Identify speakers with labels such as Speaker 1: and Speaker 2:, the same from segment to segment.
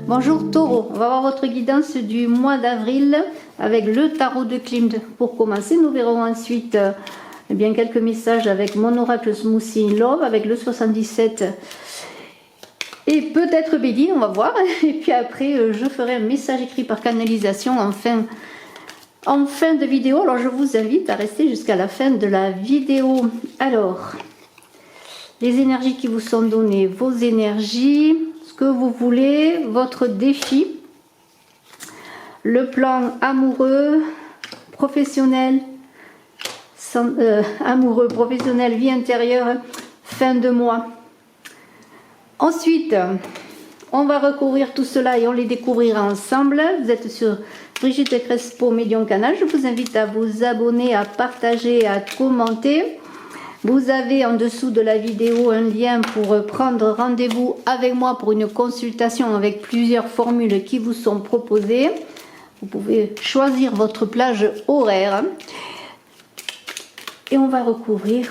Speaker 1: Bonjour Taureau, on va voir votre guidance du mois d'avril avec le tarot de Klimt. Pour commencer, nous verrons ensuite eh bien, quelques messages avec mon oracle Smoothie in Love avec le 77 et peut-être Bélier, on va voir. Et puis après, je ferai un message écrit par canalisation en fin de vidéo. Alors je vous invite à rester jusqu'à la fin de la vidéo. Alors, les énergies qui vous sont données, vos énergies, ce que vous voulez, votre défi, le plan amoureux, professionnel, amoureux, professionnel, vie intérieure, fin de mois. Ensuite, on va recouvrir tout cela et on les découvrira ensemble. Vous êtes sur Brigitte Crespo, Médium Canal. Je vous invite à vous abonner, à partager, à commenter. Vous avez en dessous de la vidéo un lien pour prendre rendez-vous avec moi pour une consultation avec plusieurs formules qui vous sont proposées. Vous pouvez choisir votre plage horaire. Et on va recouvrir.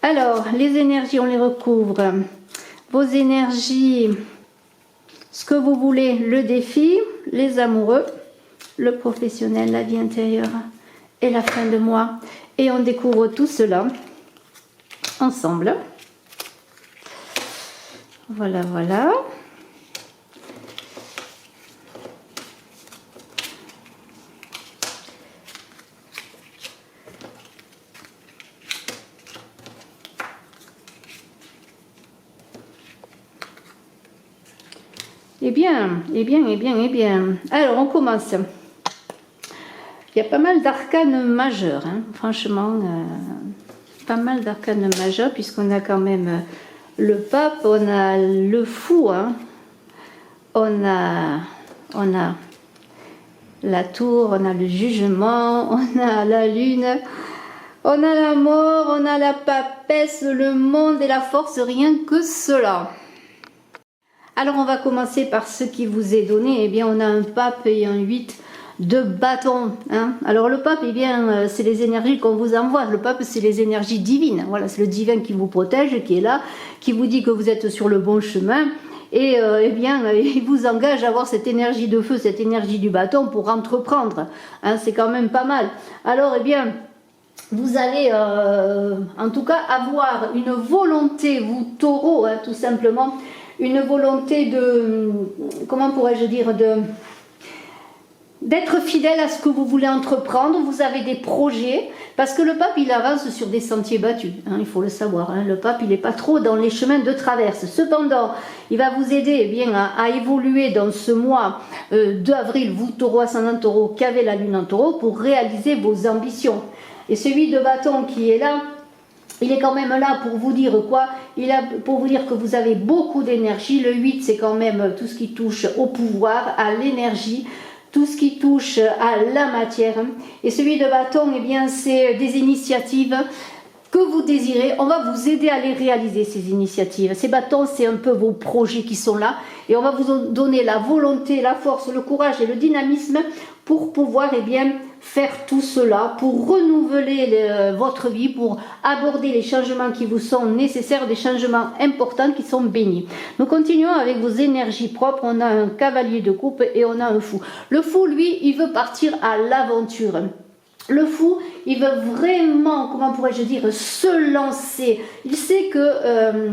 Speaker 1: Alors, les énergies, on les recouvre. Vos énergies, ce que vous voulez, le défi, les amoureux, le professionnel, la vie intérieure et la fin de mois. Et on découvre tout cela ensemble. Voilà, voilà. Eh bien. Alors, on commence. Il y a pas mal d'arcanes majeurs, hein. Franchement, pas mal d'arcanes majeurs, puisqu'on a quand même le pape, on a le fou, hein. On a la tour, on a le jugement, on a la lune, on a la mort, on a la papesse, le monde et la force, rien que cela. Alors on va commencer par ce qui vous est donné. Eh bien on a un pape et un 8 de bâton, hein. Alors le pape, eh bien c'est les énergies qu'on vous envoie. Le pape, c'est les énergies divines. Voilà, c'est le divin qui vous protège, qui est là, qui vous dit que vous êtes sur le bon chemin. Et eh bien il vous engage à avoir cette énergie de feu, cette énergie du bâton pour entreprendre, hein. C'est quand même pas mal. Alors eh bien vous allez en tout cas avoir une volonté, vous taureaux, hein, tout simplement, une volonté de, comment pourrais-je dire, d'être fidèle à ce que vous voulez entreprendre. Vous avez des projets, parce que le pape, il avance sur des sentiers battus, hein, il faut le savoir, hein. Le pape, il n'est pas trop dans les chemins de traverse. Cependant, il va vous aider, eh bien, à évoluer dans ce mois d'avril, vous taureau, ascendant taureau, qui avez la lune en taureau, pour réaliser vos ambitions. Et celui de bâton qui est là, il est quand même là pour vous dire quoi? Il est pour vous dire que vous avez beaucoup d'énergie. Le 8, c'est quand même tout ce qui touche au pouvoir, à l'énergie, tout ce qui touche à la matière. Et celui de bâton, eh bien, c'est des initiatives que vous désirez. On va vous aider à les réaliser, ces initiatives. Ces bâtons, c'est un peu vos projets qui sont là. Et on va vous donner la volonté, la force, le courage et le dynamisme pour pouvoir, eh bien, faire tout cela, pour renouveler votre vie, pour aborder les changements qui vous sont nécessaires, des changements importants qui sont bénis. Nous continuons avec vos énergies propres. On a un cavalier de coupe et on a un fou. Le fou, lui, il veut partir à l'aventure. Le fou, il veut vraiment, comment pourrais-je dire, se lancer. Il sait que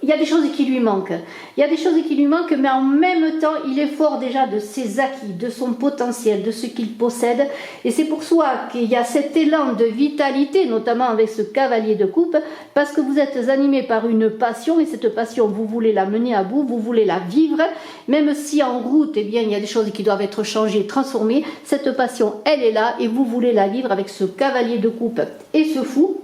Speaker 1: il y a des choses qui lui manquent. Il y a des choses qui lui manquent, mais en même temps, il est fort déjà de ses acquis, de son potentiel, de ce qu'il possède. Et c'est pour ça qu'il y a cet élan de vitalité, notamment avec ce cavalier de coupe, parce que vous êtes animé par une passion, et cette passion, vous voulez la mener à bout, vous voulez la vivre, même si en route, eh bien, il y a des choses qui doivent être changées, transformées. Cette passion, elle est là, et vous voulez la vivre avec ce cavalier de coupe et ce fou.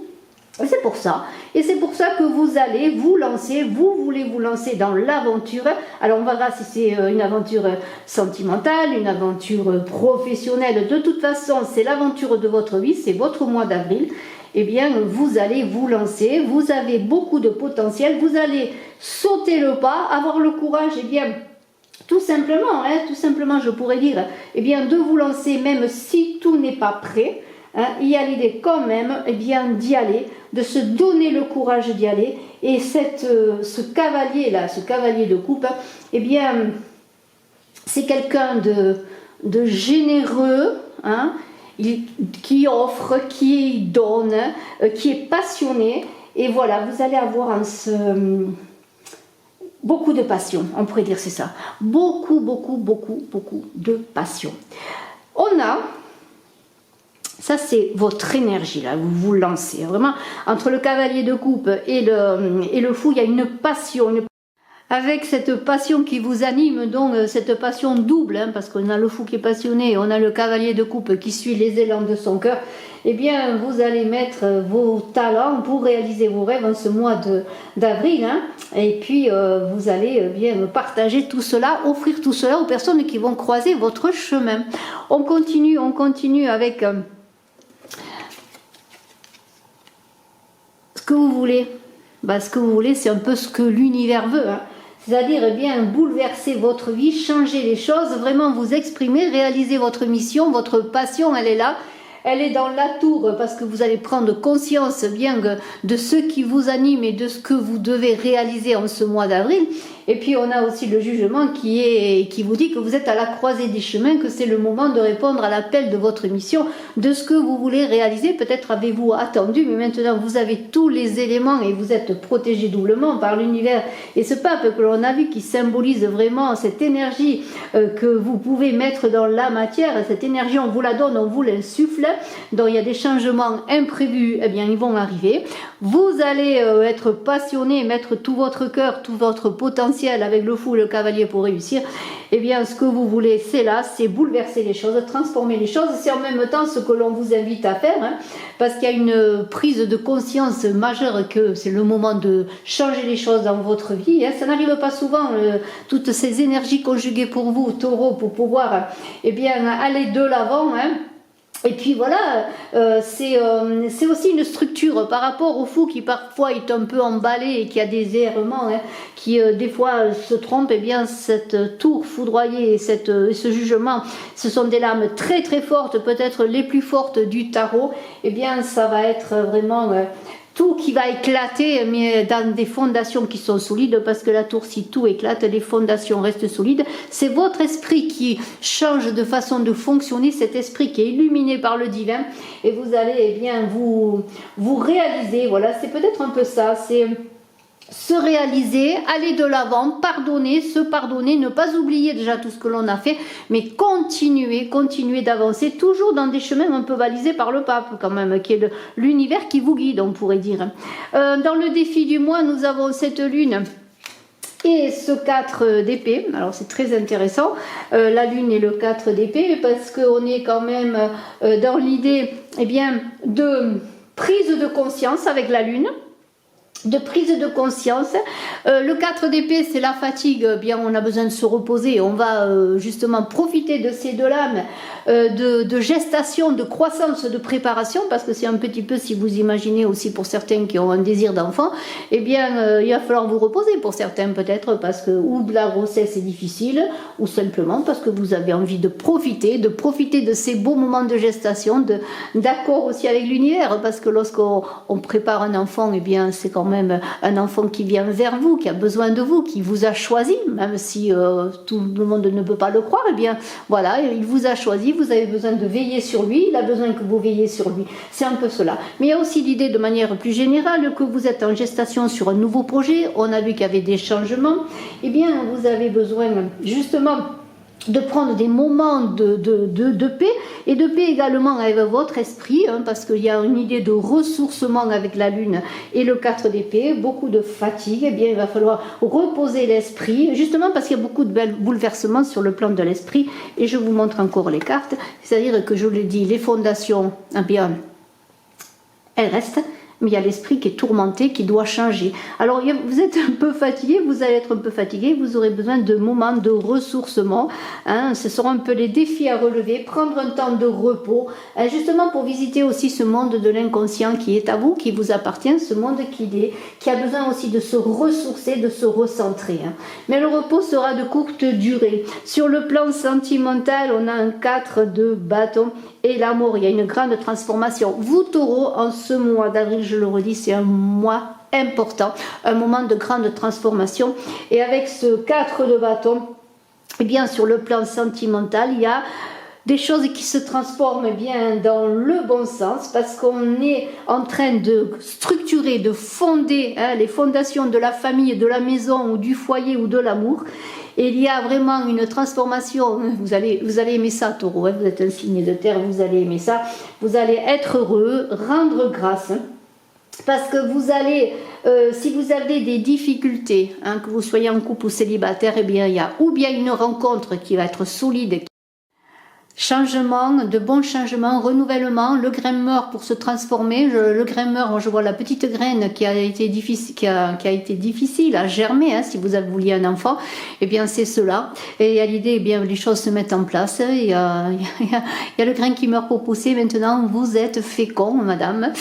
Speaker 1: C'est pour ça. Et c'est pour ça que vous allez vous lancer, vous voulez vous lancer dans l'aventure. Alors on verra si c'est une aventure sentimentale, une aventure professionnelle. De toute façon, c'est l'aventure de votre vie, c'est votre mois d'avril. Eh bien, vous allez vous lancer, vous avez beaucoup de potentiel, vous allez sauter le pas, avoir le courage, eh bien, tout simplement, je pourrais dire, eh bien, de vous lancer même si tout n'est pas prêt. hein, il y a l'idée quand même eh bien d'y aller, de se donner le courage d'y aller. Et ce cavalier là, ce cavalier de coupe, eh bien c'est quelqu'un de généreux, hein, qui offre, qui donne, qui est passionné. Et voilà, vous allez avoir beaucoup de passion, on pourrait dire c'est ça. Beaucoup de passion. On a, ça c'est votre énergie là, vous vous lancez. Vraiment, entre le cavalier de coupe et le fou, il y a une passion, avec cette passion qui vous anime, donc cette passion double, hein, parce qu'on a le fou qui est passionné, on a le cavalier de coupe qui suit les élans de son cœur, eh bien vous allez mettre vos talents pour réaliser vos rêves en ce mois d'avril, hein, et puis vous allez bien partager tout cela, offrir tout cela aux personnes qui vont croiser votre chemin. On continue avec ce que vous voulez. Bah, ce que vous voulez, c'est un peu ce que l'univers veut, hein. C'est-à-dire eh bien bouleverser votre vie, changer les choses, vraiment vous exprimer, réaliser votre mission, votre passion, elle est là. Elle est dans la tour parce que vous allez prendre conscience bien de ce qui vous anime et de ce que vous devez réaliser en ce mois d'avril. Et puis on a aussi le jugement qui vous dit que vous êtes à la croisée des chemins, que c'est le moment de répondre à l'appel de votre mission, de ce que vous voulez réaliser. Peut-être avez-vous attendu, mais maintenant vous avez tous les éléments et vous êtes protégé doublement par l'univers. Et ce pape que l'on a vu qui symbolise vraiment cette énergie que vous pouvez mettre dans la matière, cette énergie on vous la donne, on vous l'insuffle, donc il y a des changements imprévus, eh bien ils vont arriver. Vous allez être passionné, mettre tout votre cœur, tout votre potentiel avec le fou et le cavalier pour réussir. Eh bien ce que vous voulez c'est là, c'est bouleverser les choses, transformer les choses. C'est en même temps ce que l'on vous invite à faire, hein, parce qu'il y a une prise de conscience majeure que c'est le moment de changer les choses dans votre vie, hein. Ça n'arrive pas souvent, toutes ces énergies conjuguées pour vous, taureau, pour pouvoir eh bien aller de l'avant, hein. Et puis voilà, c'est aussi une structure par rapport au fou qui parfois est un peu emballé et qui a des errements, hein, qui des fois se trompe. Et bien cette tour foudroyée et ce jugement, ce sont des lames très fortes, peut-être les plus fortes du tarot. Et bien ça va être vraiment tout qui va éclater, mais dans des fondations qui sont solides, parce que la tour, si tout éclate, les fondations restent solides. C'est votre esprit qui change de façon de fonctionner, cet esprit qui est illuminé par le divin, et vous allez eh bien vous réaliser. Voilà, c'est peut-être un peu ça, c'est se réaliser, aller de l'avant, pardonner, se pardonner, ne pas oublier déjà tout ce que l'on a fait, mais continuer d'avancer, toujours dans des chemins un peu balisés par le pape quand même, qui est l'univers qui vous guide, on pourrait dire. Dans le défi du mois, nous avons cette lune et ce 4 d'épée. Alors c'est très intéressant, la lune et le 4 d'épée, parce qu'on est quand même dans l'idée eh bien de prise de conscience avec la lune, de prise de conscience. Le 4 d'épée, c'est la fatigue, bien on a besoin de se reposer, on va justement profiter de ces deux lames de gestation, de croissance, de préparation, parce que c'est un petit peu, si vous imaginez aussi pour certains qui ont un désir d'enfant, eh bien il va falloir vous reposer pour certains peut-être, parce que ou de la grossesse est difficile, ou simplement parce que vous avez envie de profiter de ces beaux moments de gestation, d'accord aussi avec l'univers, parce que lorsqu'on prépare un enfant, eh bien c'est quand même un enfant qui vient vers vous, qui a besoin de vous, qui vous a choisi, même si tout le monde ne peut pas le croire, eh bien voilà, il vous a choisi, vous avez besoin de veiller sur lui, il a besoin que vous veillez sur lui, c'est un peu cela. Mais il y a aussi l'idée de manière plus générale que vous êtes en gestation sur un nouveau projet, on a vu qu'il y avait des changements, eh bien vous avez besoin justement de prendre des moments de paix, et de paix également avec votre esprit, hein, parce qu'il y a une idée de ressourcement avec la lune et le 4 d'épée, beaucoup de fatigue, eh bien il va falloir reposer l'esprit, justement parce qu'il y a beaucoup de bouleversements sur le plan de l'esprit, et je vous montre encore les cartes, c'est-à-dire que je le dis, les fondations, eh bien elles restent, mais il y a l'esprit qui est tourmenté, qui doit changer. Alors vous êtes un peu fatigué, vous allez être un peu fatigué, vous aurez besoin de moments de ressourcement, hein. Ce seront un peu les défis à relever, prendre un temps de repos, hein, justement pour visiter aussi ce monde de l'inconscient qui est à vous, qui vous appartient, ce monde qui a besoin aussi de se ressourcer, de se recentrer, hein. Mais le repos sera de courte durée. Sur le plan sentimental, on a un 4 de bâton et l'amour, il y a une grande transformation. Vous taureaux, en ce mois d'avril, je le redis, c'est un mois important, un moment de grande transformation. Et avec ce 4 de bâton, eh bien sur le plan sentimental, il y a des choses qui se transforment bien dans le bon sens parce qu'on est en train de structurer, de fonder, hein, les fondations de la famille, de la maison ou du foyer ou de l'amour. Et il y a vraiment une transformation, vous allez aimer ça, Taureau, hein, vous êtes un signe de terre, vous allez aimer ça, vous allez être heureux, rendre grâce, hein, parce que vous allez, si vous avez des difficultés, hein, que vous soyez en couple ou célibataire, eh bien, il y a ou bien une rencontre qui va être solide, changement, de bons changements, renouvellement, le grain meurt pour se transformer. Le grain meurt, je vois la petite graine qui a été difficile à germer, hein, si vous vouliez un enfant, eh bien c'est cela. Et à l'idée, eh bien les choses se mettent en place. Il y a le grain qui meurt pour pousser. Maintenant, vous êtes fécond, madame.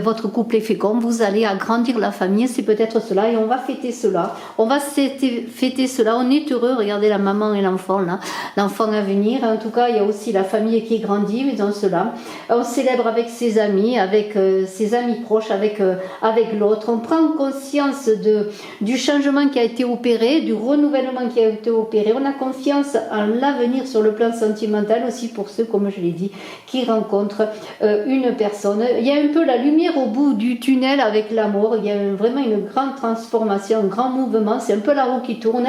Speaker 1: Votre couple est fécond. Vous allez agrandir la famille. C'est peut-être cela. Et on va fêter cela. On va fêter cela. On est heureux. Regardez la maman et l'enfant là. L'enfant à venir. En tout cas, il y a aussi la famille qui grandit, mais dans cela, on célèbre avec ses amis proches, avec l'autre. On prend conscience du changement qui a été opéré, du renouvellement qui a été opéré. On a confiance en l'avenir sur le plan sentimental aussi pour ceux, comme je l'ai dit, qui rencontrent une personne. Il y a un peu la lumière au bout du tunnel avec l'amour. Il y a vraiment une grande transformation, un grand mouvement. C'est un peu la roue qui tourne.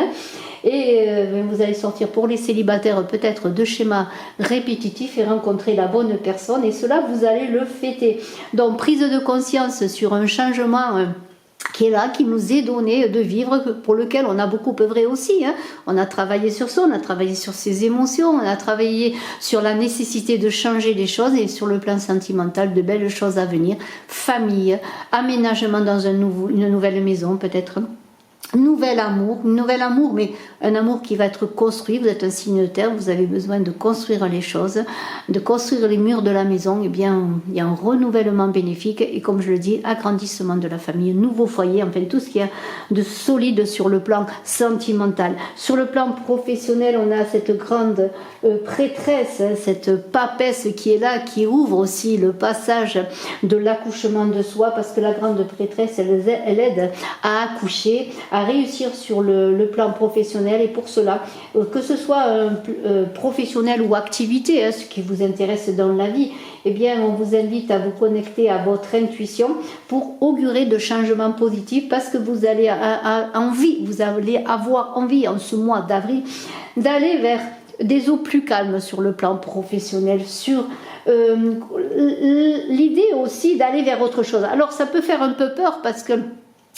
Speaker 1: Et vous allez sortir pour les célibataires peut-être de schémas répétitifs et rencontrer la bonne personne, et cela vous allez le fêter. Donc prise de conscience sur un changement qui est là, qui nous est donné de vivre, pour lequel on a beaucoup œuvré aussi, hein. On a travaillé sur ça, on a travaillé sur ses émotions, on a travaillé sur la nécessité de changer les choses, et sur le plan sentimental, de belles choses à venir, famille, aménagement dans une nouvelle maison peut-être. Nouvel amour, mais un amour qui va être construit. Vous êtes un signe de terre, vous avez besoin de construire les choses, de construire les murs de la maison. Eh bien, il y a un renouvellement bénéfique, et comme je le dis, agrandissement de la famille, nouveau foyer, enfin tout ce qu'il y a de solide sur le plan sentimental. Sur le plan professionnel, on a cette grande prêtresse, cette papesse qui est là, qui ouvre aussi le passage de l'accouchement de soi, parce que la grande prêtresse, elle aide à accoucher, à réussir sur le plan professionnel. Et pour cela, que ce soit professionnel ou activité, hein, ce qui vous intéresse dans la vie, eh bien on vous invite à vous connecter à votre intuition pour augurer de changements positifs, parce que vous allez avoir envie en ce mois d'avril d'aller vers des eaux plus calmes sur le plan professionnel, sur l'idée aussi d'aller vers autre chose. Alors ça peut faire un peu peur, parce que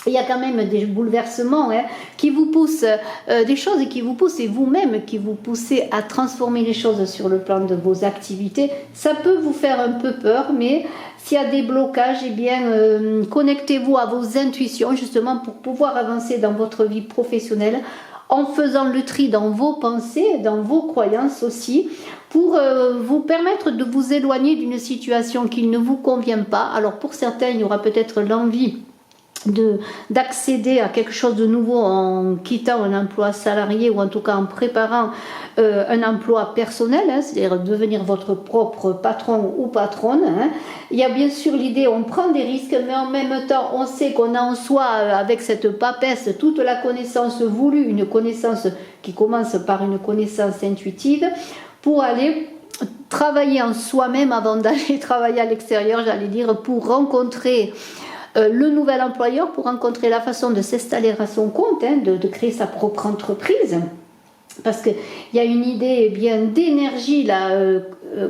Speaker 1: il y a quand même des bouleversements, hein, qui vous poussent, des choses qui vous poussent, et vous-même qui vous poussez à transformer les choses sur le plan de vos activités. Ça peut vous faire un peu peur, mais s'il y a des blocages, eh bien, connectez-vous à vos intuitions, justement pour pouvoir avancer dans votre vie professionnelle, en faisant le tri dans vos pensées, dans vos croyances aussi, pour vous permettre de vous éloigner d'une situation qui ne vous convient pas. Alors pour certains, il y aura peut-être l'envie d'accéder à quelque chose de nouveau en quittant un emploi salarié, ou en tout cas en préparant un emploi personnel, hein, c'est-à-dire devenir votre propre patron ou patronne, hein. Il y a bien sûr l'idée, on prend des risques, mais en même temps on sait qu'on a en soi, avec cette papesse, toute la connaissance voulue, une connaissance qui commence par une connaissance intuitive, pour aller travailler en soi-même avant d'aller travailler à l'extérieur, j'allais dire, pour rencontrer le nouvel employeur, pour rencontrer la façon de s'installer à son compte, hein, de créer sa propre entreprise, parce qu'il y a une idée bien d'énergie là,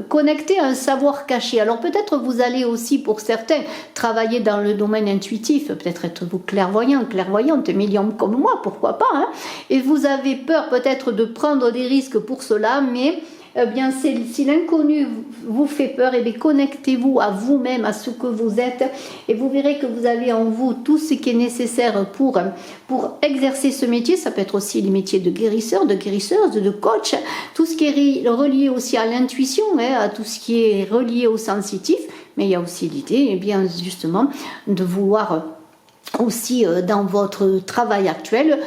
Speaker 1: connectée à un savoir caché. Alors peut-être vous allez aussi, pour certains, travailler dans le domaine intuitif, peut-être être vous clairvoyant, clairvoyante, médium comme moi, pourquoi pas, hein, et vous avez peur peut-être de prendre des risques pour cela, mais eh bien, si l'inconnu vous fait peur, eh bien, connectez-vous à vous-même, à ce que vous êtes, et vous verrez que vous avez en vous tout ce qui est nécessaire pour exercer ce métier. Ça peut être aussi les métiers de guérisseur, de guérisseuse, de coach, tout ce qui est relié aussi à l'intuition, à tout ce qui est relié au sensitif. Mais il y a aussi l'idée, eh bien, justement, de vouloir aussi dans votre travail actuel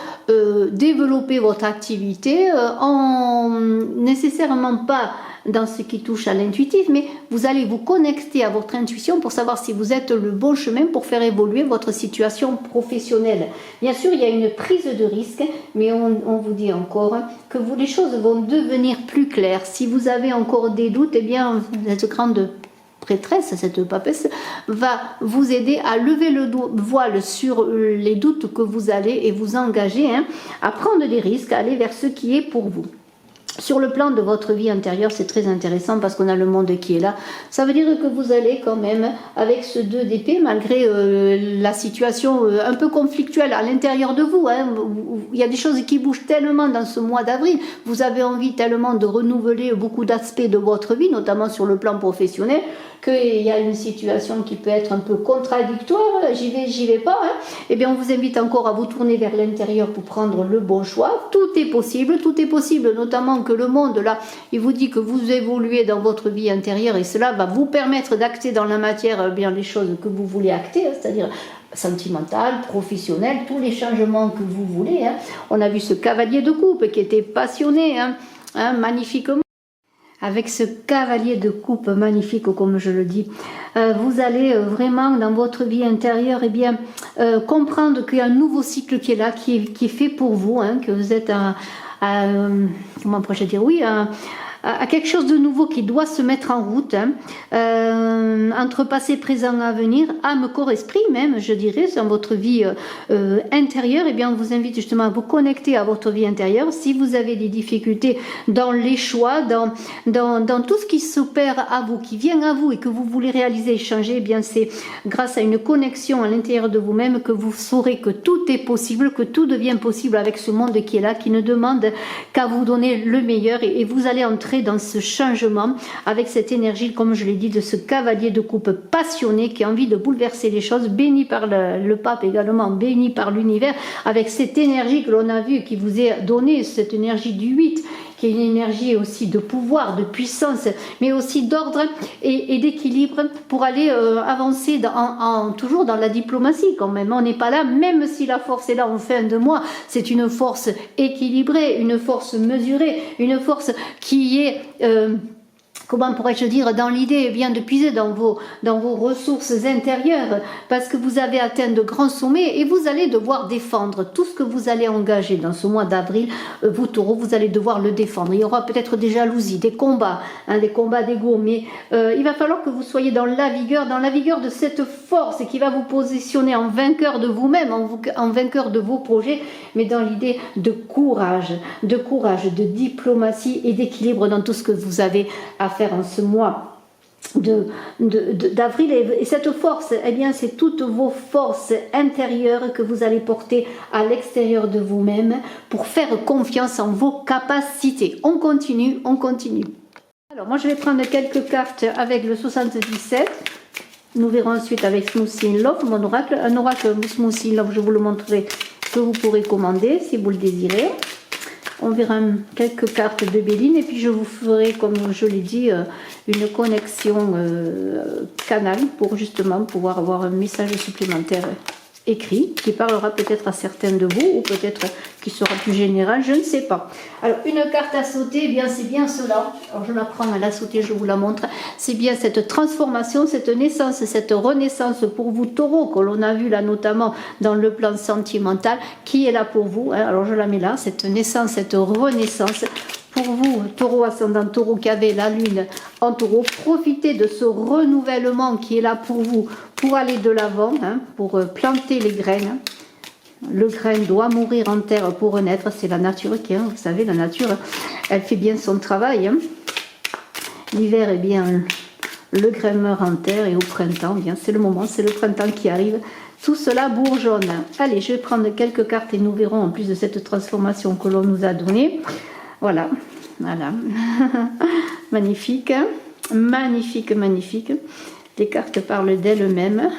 Speaker 1: développer votre activité en nécessairement pas dans ce qui touche à l'intuitif, mais vous allez vous connecter à votre intuition pour savoir si vous êtes le bon chemin pour faire évoluer votre situation professionnelle. Bien sûr, il y a une prise de risque, mais on vous dit encore que les choses vont devenir plus claires. Si vous avez encore des doutes, eh bien, cette grande prêtresse, cette papesse, va vous aider à lever le voile sur les doutes que vous allez et vous engager à prendre des risques, à aller vers ce qui est pour vous. Sur le plan de votre vie intérieure, c'est très intéressant parce qu'on a le monde qui est là. Ça veut dire que vous allez quand même, avec ce 2 d'épée, malgré la situation un peu conflictuelle à l'intérieur de vous, il y a des choses qui bougent tellement dans ce mois d'avril, vous avez envie tellement de renouveler beaucoup d'aspects de votre vie, notamment sur le plan professionnel, qu'il y a une situation qui peut être un peu contradictoire, j'y vais pas, eh bien on vous invite encore à vous tourner vers l'intérieur pour prendre le bon choix. Tout est possible, notamment que le monde là, il vous dit que vous évoluez dans votre vie intérieure et cela va vous permettre d'acter dans la matière bien les choses que vous voulez acter, c'est-à-dire sentimentale, professionnelle, tous les changements que vous voulez. On a vu ce cavalier de coupe qui était passionné, magnifiquement. Avec ce cavalier de coupe magnifique, comme je le dis, vous allez vraiment dans votre vie intérieure comprendre qu'il y a un nouveau cycle qui est là, qui est fait pour vous, que vous êtes comment pourrais-je dire, à quelque chose de nouveau qui doit se mettre en route, entre passé, présent, avenir, âme, corps, esprit même, je dirais, dans votre vie intérieure. Eh bien, on vous invite justement à vous connecter à votre vie intérieure. Si vous avez des difficultés dans les choix, dans tout ce qui s'opère à vous, qui vient à vous et que vous voulez réaliser et changer, eh bien, c'est grâce à une connexion à l'intérieur de vous-même que vous saurez que tout est possible, que tout devient possible avec ce monde qui est là, qui ne demande qu'à vous donner le meilleur et vous allez entrer dans ce changement avec cette énergie, comme je l'ai dit, de ce cavalier de coupe passionné qui a envie de bouleverser les choses, béni par le pape également, béni par l'univers, avec cette énergie que l'on a vue, qui vous est donnée, cette énergie du 8, qui est une énergie aussi de pouvoir, de puissance, mais aussi d'ordre et d'équilibre pour aller avancer toujours dans la diplomatie quand même. On n'est pas là, même si la force est là en fin de mois, c'est une force équilibrée, une force mesurée, une force qui est... comment pourrais-je dire, dans l'idée bien de puiser dans vos ressources intérieures, parce que vous avez atteint de grands sommets et vous allez devoir défendre tout ce que vous allez engager dans ce mois d'avril. Vous taureaux, vous allez devoir le défendre. Il y aura peut-être des jalousies, des combats d'ego, mais il va falloir que vous soyez dans la vigueur de cette force qui va vous positionner en vainqueur de vous-même, en vainqueur de vos projets, mais dans l'idée de courage, de diplomatie et d'équilibre dans tout ce que vous avez à faire en ce mois d'avril. Et cette force, eh bien, c'est toutes vos forces intérieures que vous allez porter à l'extérieur de vous-même pour faire confiance en vos capacités. On continue. Alors, moi, je vais prendre quelques cartes avec le 77. Nous verrons ensuite avec Smoothie in Love, mon oracle. Un oracle Smoothie in Love, je vous le montrerai, que vous pourrez commander si vous le désirez. On verra quelques cartes de Béline et puis je vous ferai, comme je l'ai dit, une connexion canal pour justement pouvoir avoir un message supplémentaire écrit qui parlera peut-être à certains de vous ou peut-être qui sera plus général, je ne sais pas. Alors une carte à sauter, eh bien c'est bien cela. Alors je la prends à la sauter, je vous la montre. C'est bien cette transformation, cette naissance, cette renaissance pour vous taureaux que l'on a vu là notamment dans le plan sentimental qui est là pour vous. Alors je la mets là, cette naissance, cette renaissance. Pour vous, taureau ascendant taureau qui avez la lune en taureau, profitez de ce renouvellement qui est là pour vous, pour aller de l'avant, pour planter les graines. Le grain doit mourir en terre pour renaître, c'est la nature qui, vous savez, la nature, elle fait bien son travail. L'hiver, eh bien, le grain meurt en terre et au printemps, eh bien, c'est le moment, c'est le printemps qui arrive. Tout cela bourgeonne. Allez, je vais prendre quelques cartes et nous verrons en plus de cette transformation que l'on nous a donnée. Voilà, Voilà. Magnifique, hein, magnifique, magnifique. Les cartes parlent d'elles-mêmes.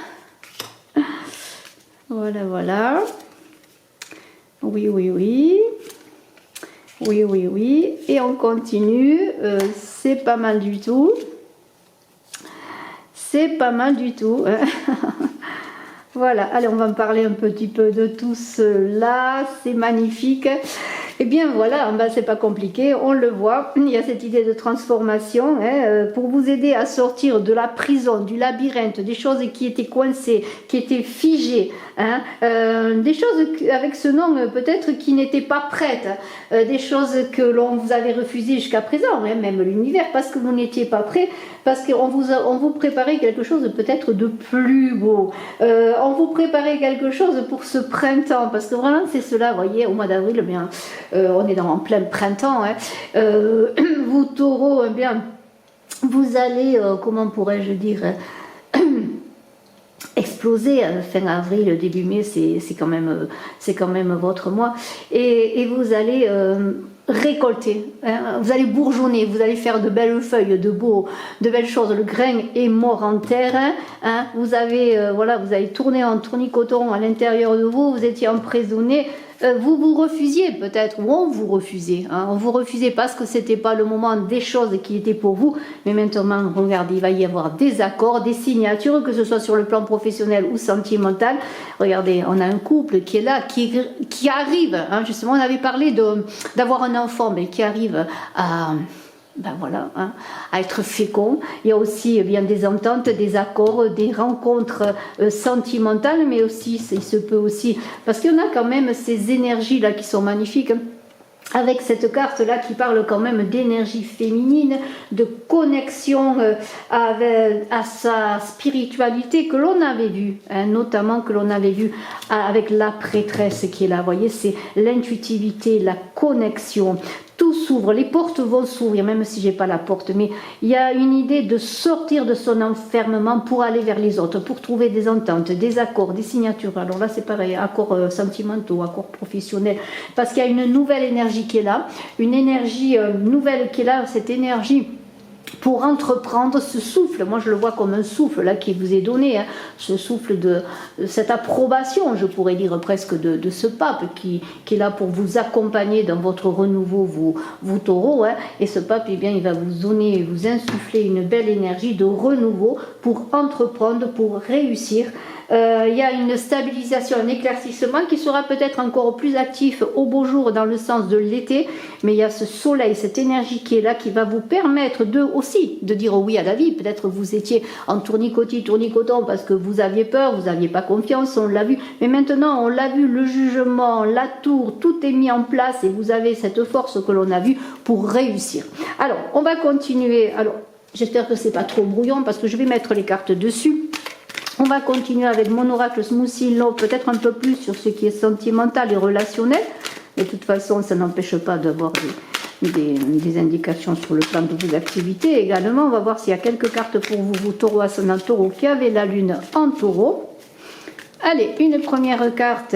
Speaker 1: Voilà, voilà. Oui, oui, oui. Oui, oui, oui. Et on continue. C'est pas mal du tout. C'est pas mal du tout. Voilà, allez, on va en parler un petit peu de tout cela. C'est magnifique. Eh bien voilà, ben, c'est pas compliqué, on le voit, il y a cette idée de transformation hein, pour vous aider à sortir de la prison, du labyrinthe, des choses qui étaient coincées, qui étaient figées, hein, des choses avec ce nom peut-être qui n'étaient pas prêtes, des choses que l'on vous avait refusées jusqu'à présent, hein, même l'univers, parce que vous n'étiez pas prêt, parce qu'on vous préparait quelque chose peut-être de plus beau, on vous préparait quelque chose pour ce printemps, parce que vraiment c'est cela, vous voyez, au mois d'avril, eh bien, on est en plein printemps, hein. Vous taureaux, eh bien, vous allez, comment pourrais-je dire, exploser fin avril, début mai, c'est quand même votre mois, et vous allez récolter, hein, vous allez bourgeonner, vous allez faire de belles feuilles, de belles choses. Le grain est mort en terre, hein, vous avez voilà, vous avez tourné en tournicoton à l'intérieur de vous, vous étiez emprisonné. Vous vous refusiez peut-être, ou on vous refusait, hein, on vous refusait parce que c'était pas le moment des choses qui étaient pour vous, mais maintenant, regardez, il va y avoir des accords, des signatures, que ce soit sur le plan professionnel ou sentimental. Regardez, on a un couple qui est là, qui arrive, hein, justement, on avait parlé d'avoir un enfant, mais qui arrive à... Ben voilà, hein, à être fécond. Il y a aussi eh bien des ententes, des accords, des rencontres sentimentales, mais aussi, il se peut aussi, parce qu'il y en a quand même ces énergies-là qui sont magnifiques, hein, avec cette carte-là qui parle quand même d'énergie féminine, de connexion à sa spiritualité que l'on avait vue, hein, notamment que l'on avait vu avec la prêtresse qui est là. Vous voyez, c'est l'intuitivité, la connexion. Tout s'ouvre, les portes vont s'ouvrir, même si j'ai pas la porte, mais il y a une idée de sortir de son enfermement pour aller vers les autres, pour trouver des ententes, des accords, des signatures. Alors là, c'est pareil, accords sentimentaux, accords professionnels, parce qu'il y a une nouvelle énergie qui est là, une énergie nouvelle qui est là, cette énergie pour entreprendre, ce souffle, moi je le vois comme un souffle là qui vous est donné, hein, ce souffle de cette approbation, je pourrais dire presque de ce pape qui est là pour vous accompagner dans votre renouveau, vous taureaux, hein, et ce pape, eh bien, il va vous donner, vous insuffler une belle énergie de renouveau pour entreprendre, pour réussir. Il y a une stabilisation, un éclaircissement qui sera peut-être encore plus actif au beau jour dans le sens de l'été, mais il y a ce soleil, cette énergie qui est là qui va vous permettre aussi de dire oui à la vie. Peut-être vous étiez en tournicoton parce que vous aviez peur, vous n'aviez pas confiance, on l'a vu, mais maintenant on l'a vu, le jugement, la tour, tout est mis en place et vous avez cette force que l'on a vue pour réussir. Alors on va continuer, alors j'espère que c'est pas trop brouillon parce que je vais mettre les cartes dessus. On va continuer avec mon oracle Smoothie Love, peut-être un peu plus sur ce qui est sentimental et relationnel. De toute façon, ça n'empêche pas d'avoir des indications sur le plan de vos activités. Également, on va voir s'il y a quelques cartes pour vous, vous taureaux ascendant taureau, qui avez la lune en taureau. Allez, une première carte.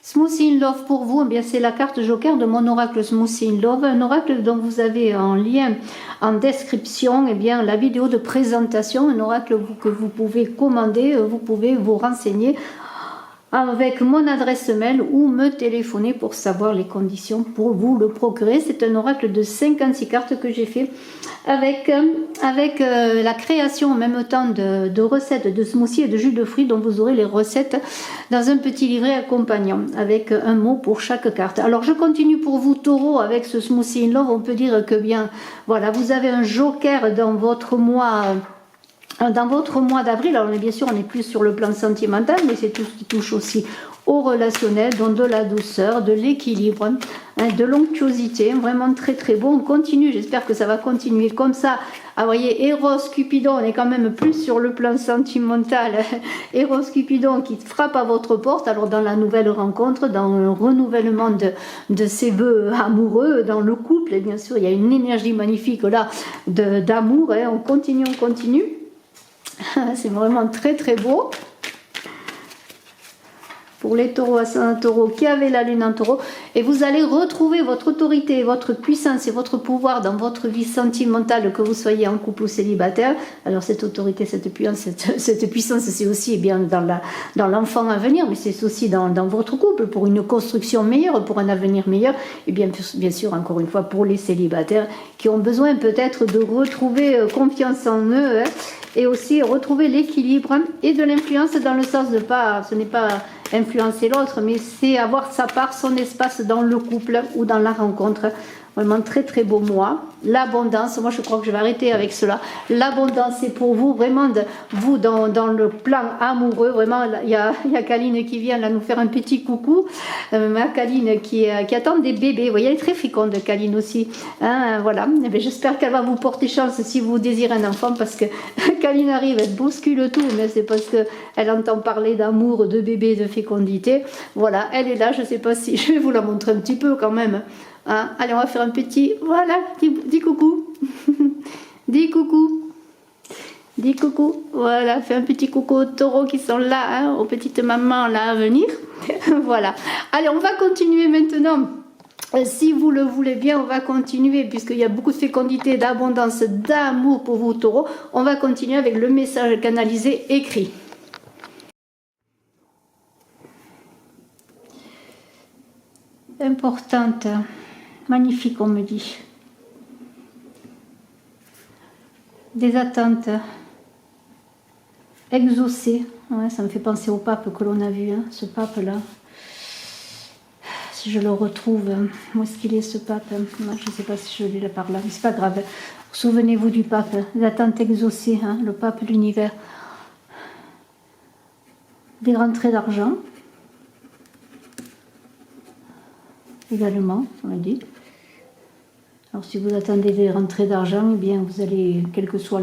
Speaker 1: Smoothie in Love pour vous, eh bien c'est la carte joker de mon oracle Smoothie in Love, un oracle dont vous avez en lien en description eh bien, la vidéo de présentation, un oracle que vous pouvez commander, vous pouvez vous renseigner avec mon adresse mail ou me téléphoner pour savoir les conditions pour vous le procurer. C'est un oracle de 56 cartes que j'ai fait avec la création en même temps de recettes de smoothies et de jus de fruits dont vous aurez les recettes dans un petit livret accompagnant avec un mot pour chaque carte. Alors je continue pour vous taureau avec ce Smoothie in Love. On peut dire que bien voilà, vous avez un joker dans votre mois d'avril. Alors bien sûr on est plus sur le plan sentimental, mais c'est tout ce qui touche aussi au relationnel, donc de la douceur, de l'équilibre, hein, de l'onctuosité, vraiment très très beau. On continue, j'espère que ça va continuer comme ça. Ah, vous voyez, Eros, Cupidon, on est quand même plus sur le plan sentimental. Eros, Cupidon qui frappe à votre porte, alors dans la nouvelle rencontre, dans le renouvellement de ses vœux amoureux, dans le couple, et bien sûr il y a une énergie magnifique là d'amour, hein. On continue, c'est vraiment très très beau. pour les taureaux, ascendant taureau, qui avez la lune en taureau, et vous allez retrouver votre autorité, votre puissance et votre pouvoir dans votre vie sentimentale, que vous soyez en couple ou célibataire. Alors cette autorité, cette puissance, c'est aussi eh bien dans l'enfant à venir, mais c'est aussi dans votre couple, pour une construction meilleure, pour un avenir meilleur, et bien sûr, encore une fois, pour les célibataires qui ont besoin peut-être de retrouver confiance en eux, hein, et aussi retrouver l'équilibre et de l'influence dans le sens de pas, ce n'est pas influencer l'autre, mais c'est avoir sa part, son espace dans le couple ou dans la rencontre. Vraiment très très beau mois. L'abondance, moi je crois que je vais arrêter avec cela. L'abondance c'est pour vous, vraiment vous dans le plan amoureux. Vraiment, il y a Kaline qui vient là nous faire un petit coucou. Ma Kaline qui attend des bébés. Vous voyez, elle est très féconde, Kaline aussi. Hein, voilà. J'espère qu'elle va vous porter chance si vous désirez un enfant, parce que Kaline arrive, elle bouscule tout, mais c'est parce qu'elle entend parler d'amour, de bébé, de fécondité. Voilà, elle est là. Je ne sais pas si je vais vous la montrer un petit peu quand même. Hein, allez, on va faire un petit... Voilà, dis coucou. Dis coucou. Dis coucou. Voilà, fais un petit coucou aux taureaux qui sont là, hein, aux petites mamans là à venir. Voilà. Allez, on va continuer maintenant. Si vous le voulez bien, on va continuer, puisqu'il y a beaucoup de fécondité, d'abondance, d'amour pour vous, taureaux. On va continuer avec le message canalisé écrit. Importante. Magnifique, on me dit. Des attentes exaucées. Ouais, ça me fait penser au pape que l'on a vu, hein, ce pape-là. Si je le retrouve, où est-ce qu'il est ce pape? Moi, je ne sais pas si je l'ai là par là, mais c'est pas grave. Souvenez-vous du pape, des attentes exaucées, hein, le pape de l'univers. Des rentrées d'argent. Également, on l'a dit. Alors si vous attendez des rentrées d'argent, eh bien vous allez, quelles que soient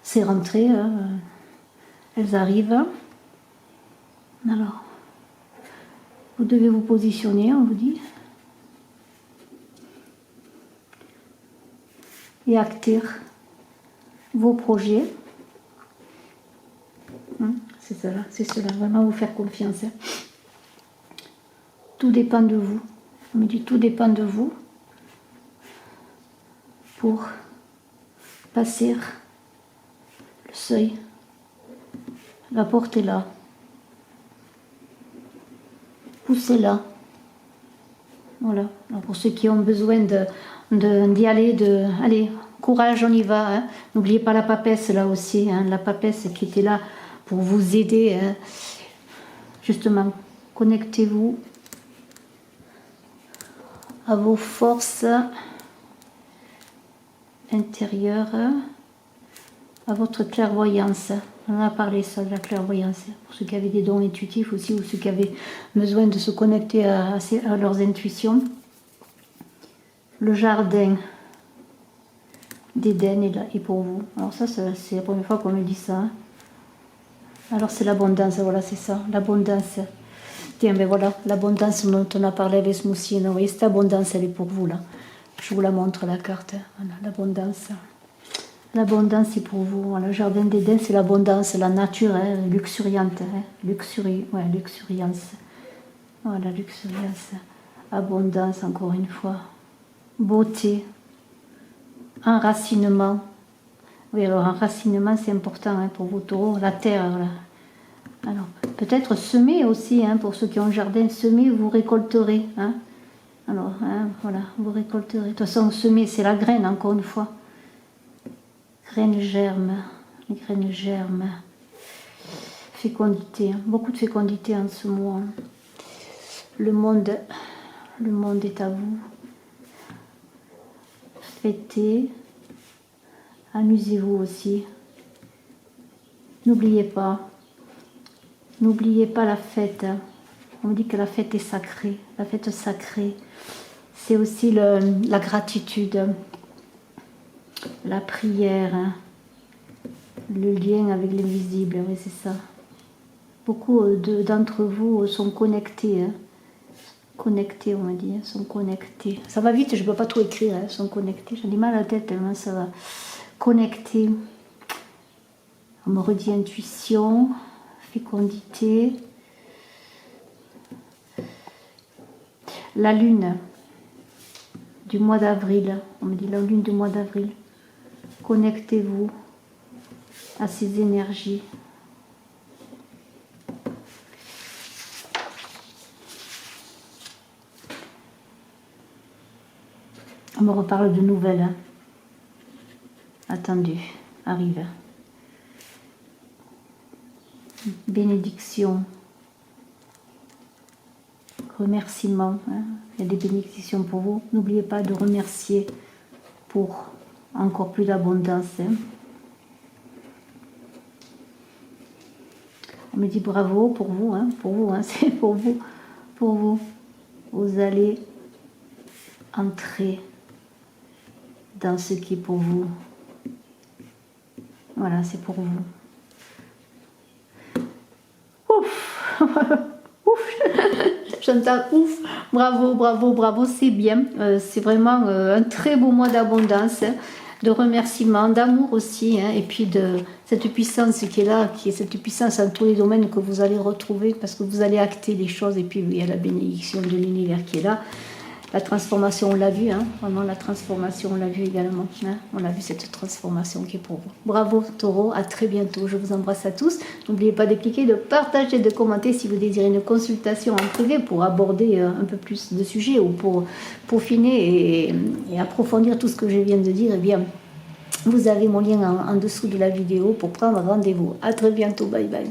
Speaker 1: ces rentrées, elles arrivent. Alors, vous devez vous positionner, on vous dit, et acter vos projets. C'est cela, vraiment vous faire confiance. Tout dépend de vous. On me dit tout dépend de vous pour passer le seuil. La porte est là. Poussez-la. Voilà. Alors pour ceux qui ont besoin d'y aller, allez, courage, on y va. Hein. N'oubliez pas la papesse là aussi, hein, la papesse qui était là pour vous aider. Hein. Justement, connectez-vous à vos forces intérieures, à votre clairvoyance. On en a parlé ça, de la clairvoyance, pour ceux qui avaient des dons intuitifs aussi, ou ceux qui avaient besoin de se connecter à leurs intuitions. Le jardin d'Éden est là, et pour vous. Alors ça, c'est la première fois qu'on me dit ça. Hein. Alors c'est l'abondance, voilà, c'est ça, l'abondance. Tiens, ben voilà, l'abondance dont on a parlé avec Smoussine. Vous voyez, cette abondance, elle est pour vous, là. Je vous la montre, la carte. Voilà, l'abondance. L'abondance, c'est pour vous. Voilà, le jardin d'Éden, c'est l'abondance, la nature, hein, luxuriante. Hein, luxuriance. Voilà, luxuriance. Abondance, encore une fois. Beauté. Enracinement. Oui, alors, enracinement, c'est important hein, pour vos taureaux. La terre, voilà. Alors, peut-être semer aussi, hein, pour ceux qui ont un jardin, semer, vous récolterez. Hein. Alors, hein, voilà, vous récolterez. De toute façon, semer, c'est la graine, encore une fois. Graines germent, les graines germent. Fécondité, hein, beaucoup de fécondité en ce mois. Hein. Le monde est à vous. Fêtez, amusez-vous aussi. N'oubliez pas la fête. On dit que la fête est sacrée. La fête sacrée, c'est aussi la gratitude, la prière, hein. Le lien avec l'invisible, oui c'est ça. Beaucoup d'entre vous sont connectés. Hein. Connectés, on m'a dit, hein, sont connectés. Ça va vite, je ne peux pas tout écrire, hein, sont connectés. J'ai du mal à la tête tellement ça va. Connectés. On me redit intuition, fécondité. La lune du mois d'avril, on me dit la lune du mois d'avril. Connectez-vous à ces énergies. On me reparle de nouvelles. Hein. Attendu, arrive. Bénédiction. Remerciements. Hein. Il y a des bénédictions pour vous. N'oubliez pas de remercier pour encore plus d'abondance. Hein. On me dit bravo pour vous. Hein, c'est pour vous. Pour vous. Vous allez entrer dans ce qui est pour vous. Voilà, c'est pour vous. Ouf. Ouf. J'entends ouf. Bravo, bravo, bravo, c'est bien. C'est vraiment un très beau mois d'abondance, hein, de remerciements, d'amour aussi, hein, et puis de cette puissance qui est là, qui est cette puissance en tous les domaines que vous allez retrouver, parce que vous allez acter les choses, et puis il y a la bénédiction de l'univers qui est là. La transformation, on l'a vu, hein, vraiment la transformation, on l'a vu également. Hein, on a vu cette transformation qui est pour vous. Bravo Taureau, à très bientôt. Je vous embrasse à tous. N'oubliez pas de cliquer, de partager, de commenter si vous désirez une consultation en privé pour aborder un peu plus de sujets ou pour peaufiner et approfondir tout ce que je viens de dire. Eh bien, vous avez mon lien en dessous de la vidéo pour prendre rendez-vous. À très bientôt. Bye bye.